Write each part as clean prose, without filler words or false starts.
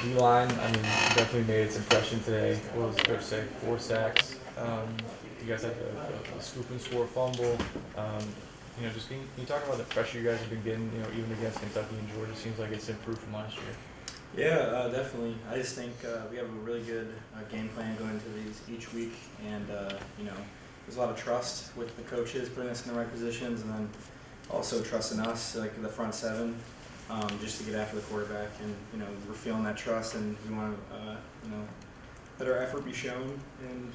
D-line, I mean, definitely made its impression today. What was Coach say? 4 sacks. You guys had the scoop and score fumble. Just can you talk about the pressure you guys have been getting, even against Kentucky and Georgia? Seems like it's improved from last year. Yeah, definitely. I just think we have a really good game plan going into these each week, and there's a lot of trust with the coaches putting us in the right positions, and then also trusting us, like the front seven, just to get after the quarterback. And we're feeling that trust, and we want to let our effort be shown, and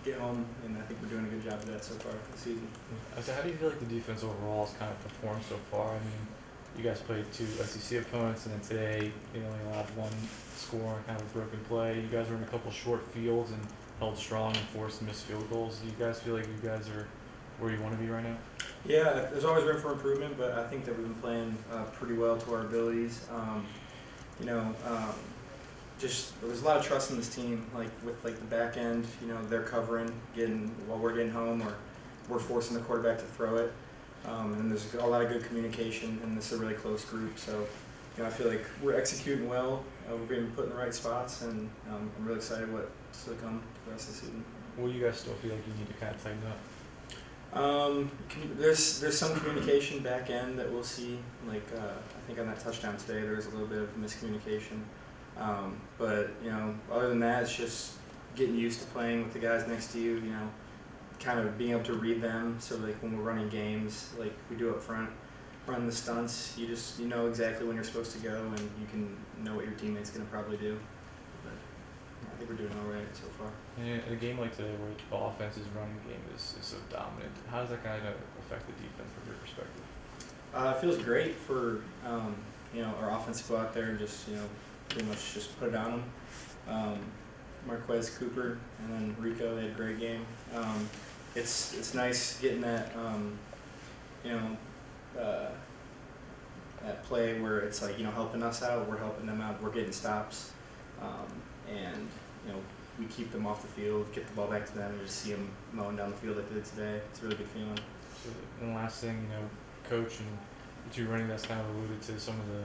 get home. And I think we're doing a good job of that so far this season. So how do you feel like the defense overall has kind of performed so far? I mean, you guys played 2 SEC opponents, and then today they only allowed 1 score on kind of a broken play. You guys were in a couple short fields and held strong and forced missed field goals. Do you guys feel like you guys are where you want to be right now? Yeah, there's always room for improvement, but I think that we've been playing pretty well to our abilities. You know, just there's a lot of trust in this team. Like with the back end, they're covering, while we're getting home, or we're forcing the quarterback to throw it. And there's a lot of good communication, and this is a really close group. So, I feel like we're executing well. We're being put in the right spots, and I'm really excited what's to come for the rest of the season. Well, you guys still feel like you need to kind of tighten up? There's some communication back end that we'll see. I think on that touchdown today, there was a little bit of miscommunication. But other than that, it's just getting used to playing with the guys next to you. Kind of being able to read them. So when we're running games, like we do up front, run the stunts, you know exactly when you're supposed to go, and you can know what your teammate's going to probably do. But I think we're doing all right so far. And in a game like today where the offense's running game is so dominant, how does that kind of affect the defense from your perspective? It feels great for our offense to go out there and just pretty much just put it on them. Marquez, Cooper, and then Rico, they had a great game. It's nice getting that that play where it's helping us out, we're helping them out, we're getting stops, and we keep them off the field, get the ball back to them, and just see them mowing down the field like they did today. It's a really good feeling. So, and the last thing, Coach and the two running backs kind of alluded to some of the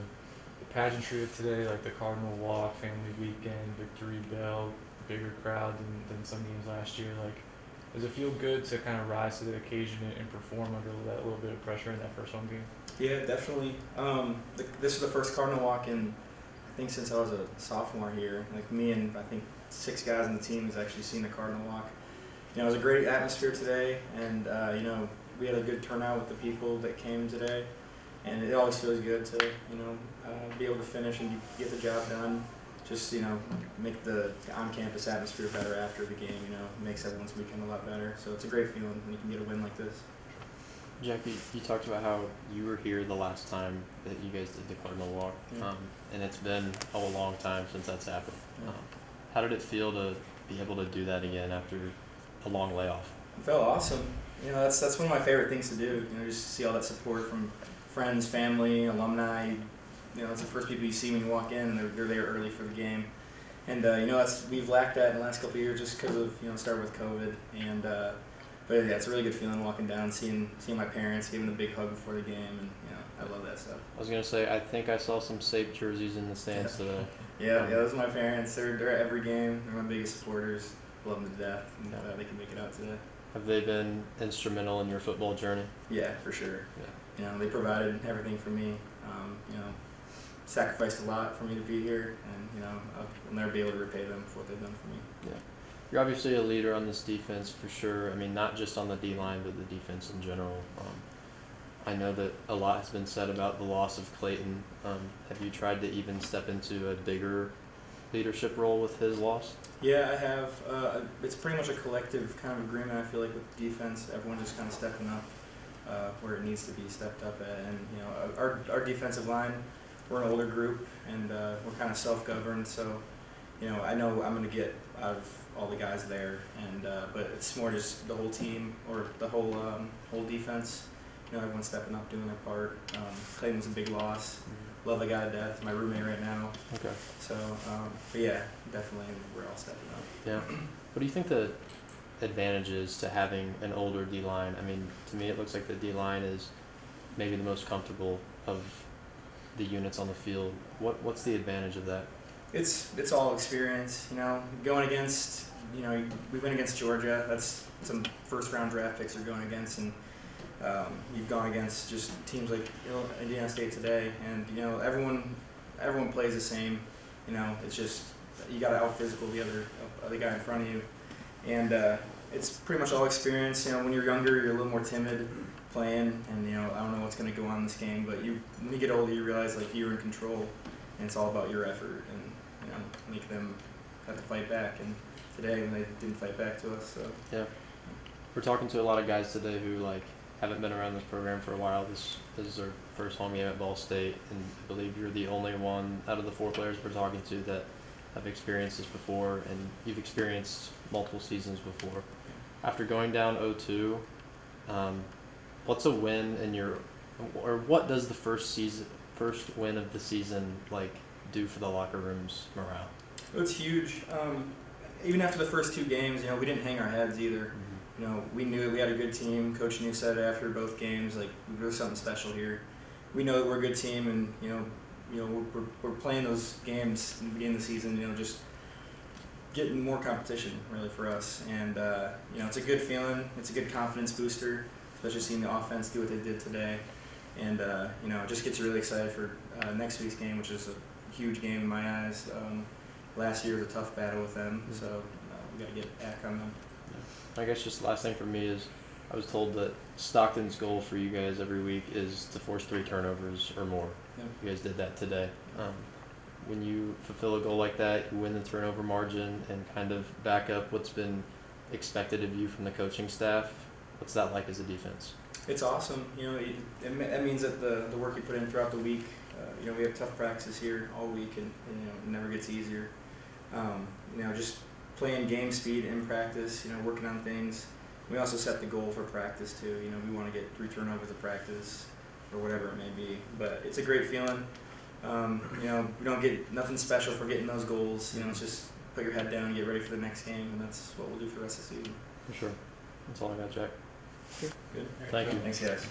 pageantry of today, like the Cardinal Walk, Family Weekend, Victory Bell, bigger crowd than some games last year. Does it feel good to kind of rise to the occasion and perform under that little bit of pressure in that first home game? Yeah, definitely. This is the first Cardinal Walk in, I think, since I was a sophomore here. Like me and I think 6 guys on the team has actually seen the Cardinal Walk. It was a great atmosphere today, and we had a good turnout with the people that came today. And it always feels good to be able to finish and get the job done. Just make the on-campus atmosphere better after the game. It makes everyone's weekend a lot better. So it's a great feeling when you can get a win like this. Jackie, you talked about how you were here the last time that you guys did the Cardinal Walk, Yeah. and it's been a long time since that's happened. Yeah. How did it feel to be able to do that again after a long layoff? It felt awesome. That's one of my favorite things to do. Just to see all that support from friends, family, alumni. It's the first people you see when you walk in, and they're there early for the game. And we've lacked that in the last couple of years just because of started with COVID. And but yeah, it's a really good feeling walking down, seeing my parents, giving a big hug before the game, and I love that stuff. I was gonna say, I think I saw some Sape jerseys in the stands today. Yeah, those are my parents. They're at every game. They're my biggest supporters. Love them to death. And they can make it out today. Have they been instrumental in your football journey? Yeah, for sure. Yeah. They provided everything for me. Sacrificed a lot for me to be here, and I'll never be able to repay them for what they've done for me. Yeah. You're obviously a leader on this defense for sure. I mean, not just on the D-line, but the defense in general. I know that a lot has been said about the loss of Clayton. Have you tried to even step into a bigger leadership role with his loss? Yeah, I have. It's pretty much a collective kind of agreement, I feel like, with the defense. Everyone just kind of stepping up where it needs to be stepped up at. And, our defensive line, we're an older group, and we're kind of self-governed. So, I know I'm going to get out of all the guys there, and but it's more just the whole team or the whole defense. Everyone's stepping up, doing their part. Clayton's a big loss. Mm-hmm. Love the guy to death. My roommate right now. Okay. So, but yeah, definitely we're all stepping up. Yeah. What do you think the advantage is to having an older D-line? I mean, to me it looks like the D-line is maybe the most comfortable of the units on the field. What's the advantage of that? It's all experience, you know. Going against, you know, we went against Georgia. That's some first round draft picks you're going against, and you've gone against just teams like Indiana State today, and you know everyone plays the same. You know, it's just you got to out physical the other guy in front of you, and it's pretty much all experience. You know, when you're younger, you're a little more timid playing, and you know I don't know what's going to go on in this game, but when you get older, you realize like you're in control, and it's all about your effort, and you know make them have to fight back. And today, when they didn't fight back to us, so Yeah. We're talking to a lot of guys today who like haven't been around this program for a while. This is their first home game at Ball State, and I believe you're the only one out of the 4 players we're talking to that have experienced this before, and you've experienced multiple seasons before. After going down 0-2, what's a win in or what does the first win of the season like do for the locker room's morale? it's huge. Even after the first 2 games, you know, we didn't hang our heads either. You know, we knew we had a good team. Coach New said after both games, like, there's something special here. We know that we're a good team, and you know, we're playing those games in the beginning of the season. You know, just getting more competition really for us, and you know, it's a good feeling. It's a good confidence booster, especially seeing the offense do what they did today, and you know, it just gets you really excited for next week's game, which is a huge game in my eyes. Last year was a tough battle with them, so we got to get back on them. I guess just the last thing for me is I was told that Stockton's goal for you guys every week is to force 3 turnovers or more. Yep. You guys did that today. When you fulfill a goal like that, you win the turnover margin and kind of back up what's been expected of you from the coaching staff. What's that like as a defense? It's awesome. You know, that means that the work you put in throughout the week. You know, we have tough practices here all week, and you know, it never gets easier. You know, just playing game speed in practice. You know, working on things. We also set the goal for practice too. You know, we want to get 3 turnovers of practice, or whatever it may be. But it's a great feeling. You know, we don't get nothing special for getting those goals. You know, it's just put your head down and get ready for the next game, and that's what we'll do for the rest of the season. For sure. That's all I got, Jack. Good. Thank you. Thanks, guys.